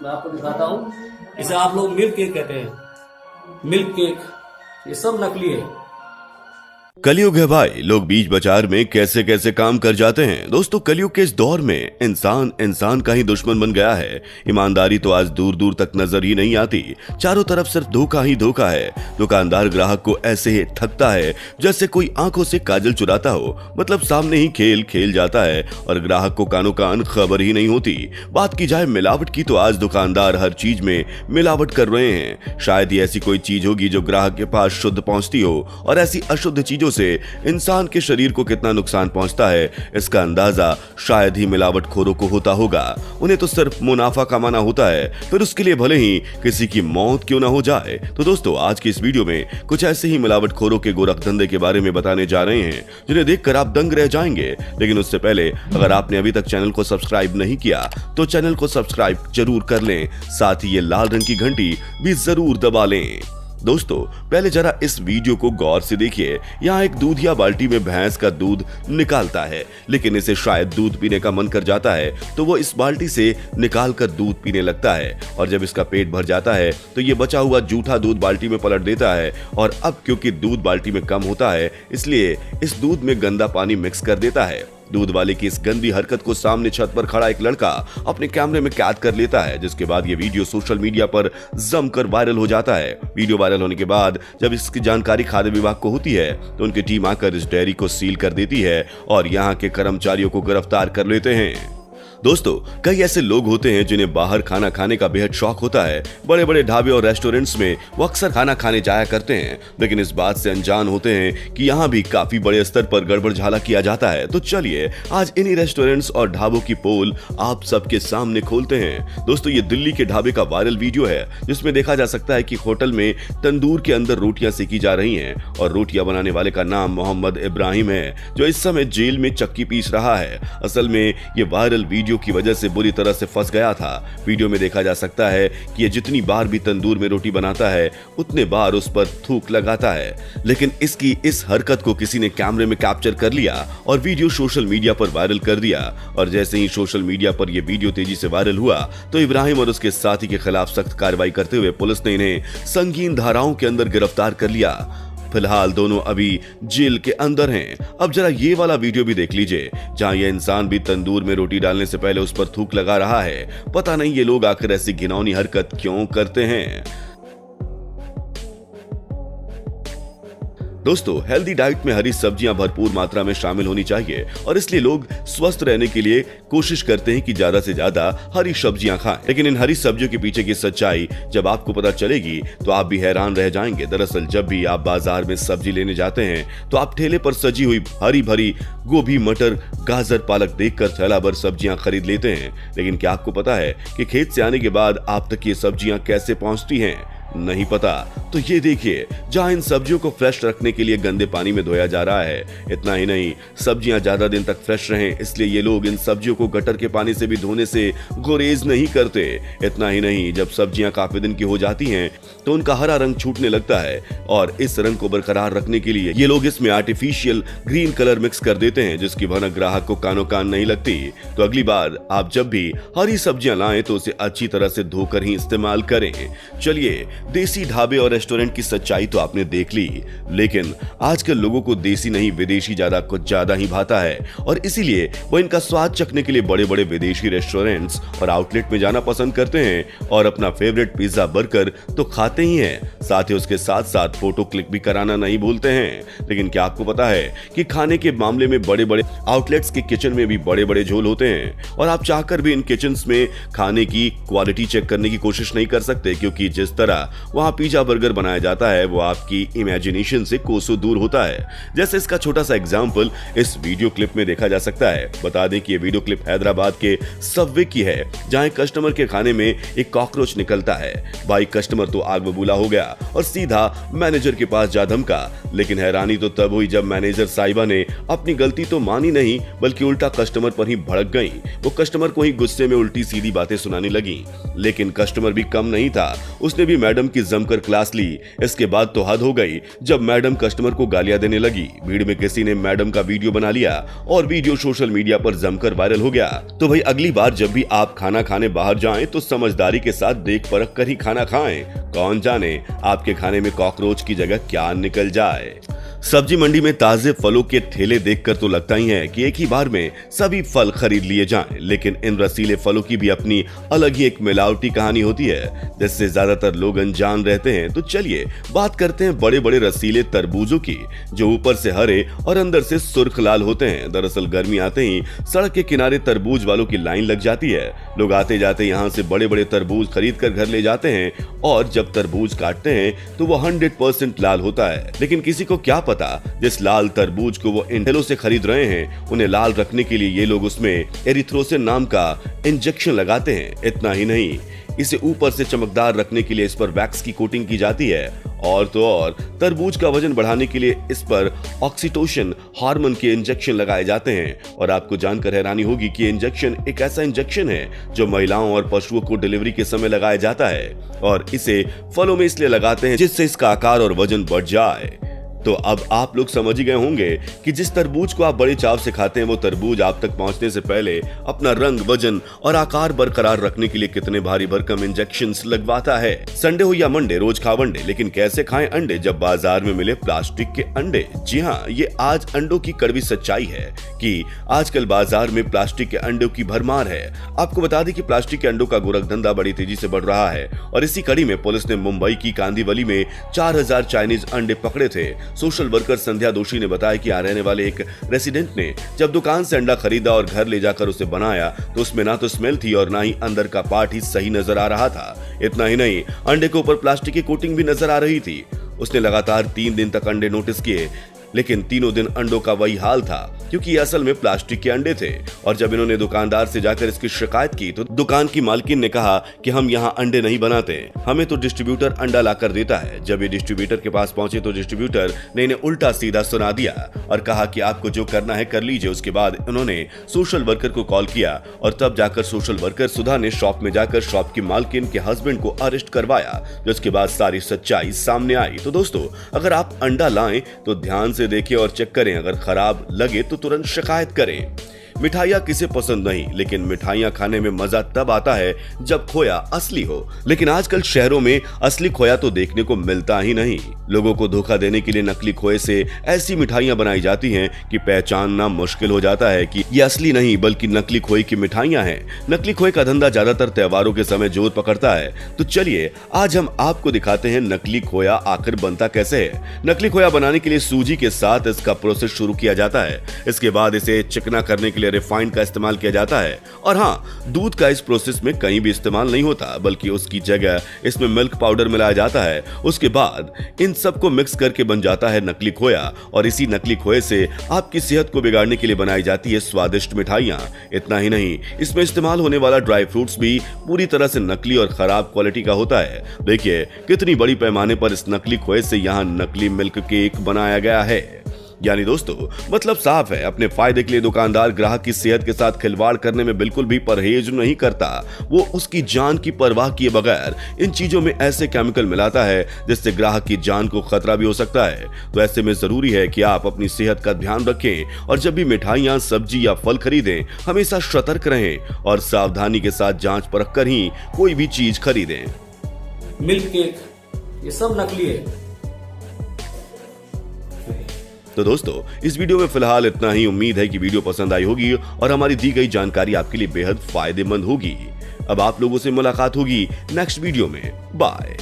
मैं आपको दिखाता हूँ। इसे आप लोग मिल्क केक कहते हैं, मिल्क केक। ये सब नकली है। कलयुग है भाई, लोग बीच बाजार में कैसे कैसे काम कर जाते हैं। दोस्तों, कलयुग के इस दौर में इंसान इंसान का ही दुश्मन बन गया है। ईमानदारी तो आज दूर दूर तक नजर ही नहीं आती। चारों तरफ सिर्फ धोखा ही धोखा है। दुकानदार ग्राहक को ऐसे ही ठगता है जैसे कोई आंखों से काजल चुराता हो। मतलब सामने ही खेल खेल जाता है और ग्राहक को कानो कान खबर ही नहीं होती। बात की जाए मिलावट की तो आज दुकानदार हर चीज में मिलावट कर रहे हैं। शायद ही ऐसी कोई चीज होगी जो ग्राहक के पास शुद्ध पहुंचती हो, और ऐसी अशुद्ध चीजों से इंसान के शरीर को कितना नुकसान पहुंचता है इसका अंदाजा शायद ही मिलावटखोरों को होता होगा। उन्हें तो सिर्फ मुनाफा कमाना होता है, फिर उसके लिए भले ही किसी की मौत क्यों ना हो जाए। तो दोस्तों, आज की इस वीडियो में कुछ ऐसे ही मिलावटखोरों के गोरख धंधे के बारे में बताने जा रहे हैं जिन्हें देखकर आप दंग रह जाएंगे। लेकिन उससे पहले अगर आपने अभी तक चैनल को सब्सक्राइब नहीं किया तो चैनल को सब्सक्राइब जरूर कर लें, साथ ही ये लाल रंग की घंटी भी जरूर दबा लें। दोस्तों, पहले जरा इस वीडियो को गौर से देखिए। यहाँ एक दूधिया बाल्टी में भैंस का दूध निकालता है, लेकिन इसे शायद दूध पीने का मन कर जाता है तो वो इस बाल्टी से निकाल कर दूध पीने लगता है। और जब इसका पेट भर जाता है तो ये बचा हुआ जूठा दूध बाल्टी में पलट देता है। और अब क्योंकि दूध बाल्टी में कम होता है, इसलिए इस दूध में गंदा पानी मिक्स कर देता है। दूध वाले की इस गंदी हरकत को सामने छत पर खड़ा एक लड़का अपने कैमरे में कैद कर लेता है, जिसके बाद ये वीडियो सोशल मीडिया पर जमकर वायरल हो जाता है। वीडियो वायरल होने के बाद जब इसकी जानकारी खाद्य विभाग को होती है तो उनकी टीम आकर इस डेयरी को सील कर देती है और यहाँ के कर्मचारियों को गिरफ्तार कर लेते हैं। दोस्तों, कई ऐसे लोग होते हैं जिन्हें बाहर खाना खाने का बेहद शौक होता है। बड़े बड़े ढाबे और रेस्टोरेंट्स में वो अक्सर खाना खाने जाया करते हैं, लेकिन इस बात से अनजान होते हैं कि यहाँ भी काफी बड़े स्तर पर गड़बड़ झाला किया जाता है। तो चलिए आज इन्हीं रेस्टोरेंट्स और ढाबों की पोल आप सबके सामने खोलते हैं। दोस्तों, ये दिल्ली के ढाबे का वायरल वीडियो है जिसमें देखा जा सकता है कि होटल में तंदूर के अंदर रोटियां सेकी जा रही हैं और रोटियां बनाने वाले का नाम मोहम्मद इब्राहिम है, जो इस समय जेल में चक्की पीस रहा है। असल में ये वायरल वीडियो की वजह से बुरी तरह से फंस गया था। वीडियो में देखा जा सकता है कि ये जितनी बार भी तंदूर में रोटी बनाता है उतने बार उस पर थूक लगाता है। लेकिन इसकी इस हरकत को किसी ने कैमरे में कैप्चर कर लिया और वीडियो सोशल मीडिया पर वायरल कर दिया। और जैसे ही सोशल मीडिया पर यह वीडियो तेजी से वायरल हुआ तो इब्राहिम और उसके साथी के खिलाफ सख्त कार्रवाई करते हुए पुलिस ने इन्हें संगीन धाराओं के अंदर गिरफ्तार कर लिया। फिलहाल दोनों अभी जेल के अंदर हैं। अब जरा ये वाला वीडियो भी देख लीजिए जहां यह इंसान भी तंदूर में रोटी डालने से पहले उस पर थूक लगा रहा है। पता नहीं ये लोग आखिर ऐसी घिनौनी हरकत क्यों करते हैं। दोस्तों, हेल्दी डाइट में हरी सब्जियां भरपूर मात्रा में शामिल होनी चाहिए और इसलिए लोग स्वस्थ रहने के लिए कोशिश करते हैं कि ज्यादा से ज्यादा हरी सब्जियां खाएं। लेकिन इन हरी सब्जियों के पीछे की सच्चाई जब आपको पता चलेगी तो आप भी हैरान रह जाएंगे। दरअसल जब भी आप बाजार में सब्जी लेने जाते हैं तो आप ठेले पर सजी हुई हरी भरी गोभी, मटर, गाजर, पालक देखकर थैला भर सब्जियां खरीद लेते हैं। लेकिन क्या आपको पता है कि खेत से आने के बाद आप तक ये सब्जियां कैसे पहुंचती हैं? नहीं पता? तो ये देखिए, जहां इन सब्जियों को फ्रेश रखने के लिए गंदे पानी में धोया जा रहा है। इतना ही नहीं, सब्जियां ज्यादा दिन तक फ्रेश रहें इसलिए ये लोग इन सब्जियों को गटर के पानी से भी धोने से गुरेज नहीं करते। इतना ही नहीं, जब सब्जियां काफी दिन की हो जाती हैं तो उनका हरा रंग छूटने लगता है और इस रंग को बरकरार रखने के लिए ये लोग इसमें आर्टिफिशियल ग्रीन कलर मिक्स कर देते हैं, जिसकी भनक ग्राहक को कानो कान नहीं लगती। तो अगली बार आप जब भी हरी सब्जियां लाएं तो उसे अच्छी तरह से धोकर ही इस्तेमाल करें। चलिए, देसी ढाबे और रेस्टोरेंट की सच्चाई तो आपने देख ली, लेकिन आजकल लोगों को देसी नहीं विदेशी कुछ ज्यादा ही भाता है और इसीलिए वो इनका स्वाद चखने के लिए बड़े बड़े विदेशी रेस्टोरेंट्स और आउटलेट में जाना पसंद करते हैं और अपना फेवरेट पिज्जा, बर्गर तो खाते ही हैं, साथ ही उसके साथ साथ फोटो क्लिक भी कराना नहीं भूलते हैं। लेकिन क्या आपको पता है कि खाने के मामले में बड़े बड़े आउटलेट्स के किचन में भी बड़े बड़े झोल होते हैं और आप चाहकर भी इन किचन्स में खाने की क्वालिटी चेक करने की कोशिश नहीं कर सकते, क्योंकि जिस तरह वहां पिज्जा, बर्गर बनाया जाता है वो आपकी इमेजिनेशन से कोसों दूर होता है। जैसे इसका छोटा सा एग्जांपल इस वीडियो क्लिप में देखा जा सकता है। बता दें कि ये वीडियो क्लिप हैदराबाद के सबवे की है, जहां एक कस्टमर के खाने में एक कॉकरोच निकलता है। भाई कस्टमर तो आग बबूला हो गया और सीधा मैनेजर के पास जा धमका। लेकिन हैरानी तो तब हुई जब मैनेजर साहिबा ने अपनी गलती तो मानी नहीं, बल्कि उल्टा कस्टमर पर ही भड़क गई। वो कस्टमर को ही गुस्से में उल्टी सीधी बातें सुनाने लगी। लेकिन कस्टमर भी कम नहीं था, उसने भी मैडम की जमकर क्लास ली असली। इसके बाद तो हद हो गई जब मैडम कस्टमर को गालियां देने लगी। भीड़ में किसी ने मैडम का वीडियो बना लिया और वीडियो सोशल मीडिया पर जमकर वायरल हो गया। तो भाई अगली बार जब भी आप खाना खाने बाहर जाएं तो समझदारी के साथ देख परख कर ही खाना खाएं। कौन जाने आपके खाने में कॉकरोच की जगह क्या निकल जाए। सब्जी मंडी में ताजे फलों के ठेले देखकर तो लगता ही है कि एक ही बार में सभी फल खरीद लिए जाएं, लेकिन इन रसीले फलों की भी अपनी अलग ही एक मिलावटी कहानी होती है जिससे ज्यादातर लोग अनजान रहते हैं। तो चलिए बात करते हैं बड़े बड़े रसीले तरबूजों की, जो ऊपर से हरे और अंदर से सुर्ख लाल होते हैं। दरअसल गर्मी आते ही सड़क के किनारे तरबूज वालों की लाइन लग जाती है। लोग आते जाते यहाँ से बड़े बड़े तरबूज खरीद कर घर ले जाते हैं और जब तरबूज काटते हैं तो वो 100% लाल होता है। लेकिन किसी को क्या पता, जिस लाल तरबूज को वो इन ठेलों से खरीद रहे हैं, उन्हें लाल रखने के लिए ये लोग उसमें एरिथ्रोसिन नाम का इंजेक्शन लगाते हैं। इतना ही नहीं, इसे ऊपर से चमकदार रखने के लिए इस पर वैक्स की कोटिंग की जाती है और तो और तरबूज का वजन बढ़ाने के लिए इस पर ऑक्सीटोसिन हार्मोन के इंजेक्शन लगाए जाते हैं। और आपको जानकर हैरानी होगी कि इंजेक्शन एक ऐसा इंजेक्शन है जो महिलाओं और पशुओं को डिलीवरी के समय लगाया जाता है और इसे फलों में इसलिए लगाते हैं जिससे इसका आकार और वजन बढ़ जाए। तो अब आप लोग समझ ही गए होंगे कि जिस तरबूज को आप बड़े चाव से खाते हैं वो तरबूज आप तक पहुंचने से पहले अपना रंग, वजन और आकार बरकरार रखने के लिए कितने भारी भरकम इंजेक्शंस लगवाता है। संडे हो या मंडे, रोज खाओ अंडे, लेकिन कैसे खाएं अंडे जब बाजार में मिले प्लास्टिक के अंडे। जी हाँ, ये आज अंडों की कड़वी सच्चाई है कि आजकल बाजार में प्लास्टिक के अंडों की भरमार है। आपको बता दें कि प्लास्टिक के अंडों का गोरख धंधा बड़ी तेजी से बढ़ रहा है और इसी कड़ी में पुलिस ने मुंबई की कांदीवली में 4000 चाइनीज अंडे पकड़े थे। सोशल वर्कर संध्या दोषी ने बताया कि यहाँ रहने वाले एक रेसिडेंट ने जब दुकान से अंडा खरीदा और घर ले जाकर उसे बनाया तो उसमें ना तो स्मेल थी और ना ही अंदर का पार्ट ही सही नजर आ रहा था। इतना ही नहीं, अंडे के ऊपर प्लास्टिक की कोटिंग भी नजर आ रही थी। उसने लगातार 3 दिन तक अंडे नोटिस किए, लेकिन तीनों दिन अंडों का वही हाल था क्योंकि असल में प्लास्टिक के अंडे थे। और जब इन्होंने दुकानदार से जाकर इसकी शिकायत की तो दुकान की मालकिन ने कहा कि हम यहाँ अंडे नहीं बनाते, हमें तो डिस्ट्रीब्यूटर अंडा लाकर देता है। जब ये डिस्ट्रीब्यूटर के पास पहुंचे तो डिस्ट्रीब्यूटर ने इन्हें उल्टा सीधा सुना दिया और कहा कि आपको जो करना है कर लीजिए। उसके बाद उन्होंने सोशल वर्कर को कॉल किया और तब जाकर सोशल वर्कर सुधा ने शॉप में जाकर शॉप की मालकिन के हस्बैंड को अरेस्ट करवाया, जिसके बाद सारी सच्चाई सामने आई। तो दोस्तों, अगर आप अंडा लाएं तो ध्यान से देखें और चेक करें, अगर खराब लगे तो तुरंत शिकायत करें। मिठाइयाँ किसे पसंद नहीं, लेकिन मिठाइयाँ खाने में मजा तब आता है जब खोया असली हो। लेकिन आजकल शहरों में असली खोया तो देखने को मिलता ही नहीं। लोगों को धोखा देने के लिए नकली खोए से ऐसी मिठाइयाँ बनाई जाती हैं कि पहचानना मुश्किल हो जाता है कि ये असली नहीं बल्कि नकली खोए की मिठाइयाँ हैं। नकली खोए का धंधा ज्यादातर त्योहारों के समय जोर पकड़ता है। तो चलिए आज हम आपको दिखाते हैं नकली खोया आखिर बनता कैसे है। नकली खोया बनाने के लिए सूजी के साथ इसका प्रोसेस शुरू किया जाता है। इसके बाद इसे चिकना करने के लिए रिफाइंड का इस्तेमाल किया जाता है। और हाँ, दूध का इस प्रोसेस में कहीं भी इस्तेमाल नहीं होता बल्कि उसकी जगह इसमें मिल्क पाउडर मिलाया जाता है। उसके बाद इन सबको मिक्स करके बन जाता है नकली खोया और इसी नकली खोए से आपकी सेहत को बिगाड़ने के लिए बनाई जाती है स्वादिष्ट मिठाइयाँ। इतना ही नहीं, इसमें इस्तेमाल होने वाला ड्राई फ्रूट्स भी पूरी तरह से नकली और खराब क्वालिटी का होता है। देखिए कितनी बड़ी पैमाने पर इस नकली खोए से यहाँ नकली मिल्क केक बनाया गया है। यानी दोस्तों, मतलब साफ है, अपने फायदे के लिए दुकानदार ग्राहक की सेहत के साथ खिलवाड़ करने में बिल्कुल भी परहेज नहीं करता। वो उसकी जान की परवाह किए बगैर इन चीजों में ऐसे केमिकल मिलाता है जिससे ग्राहक की जान को खतरा भी हो सकता है। तो ऐसे में जरूरी है कि आप अपनी सेहत का ध्यान रखें और जब भी मिठाइयाँ, सब्जी या फल खरीदें हमेशा सतर्क रहें और सावधानी के साथ जांच परख कर ही कोई भी चीज खरीदें। मिल्क केक ये सब नकली है। तो दोस्तों, इस वीडियो में फिलहाल इतना ही। उम्मीद है कि वीडियो पसंद आई होगी और हमारी दी गई जानकारी आपके लिए बेहद फायदेमंद होगी। अब आप लोगों से मुलाकात होगी नेक्स्ट वीडियो में। बाय।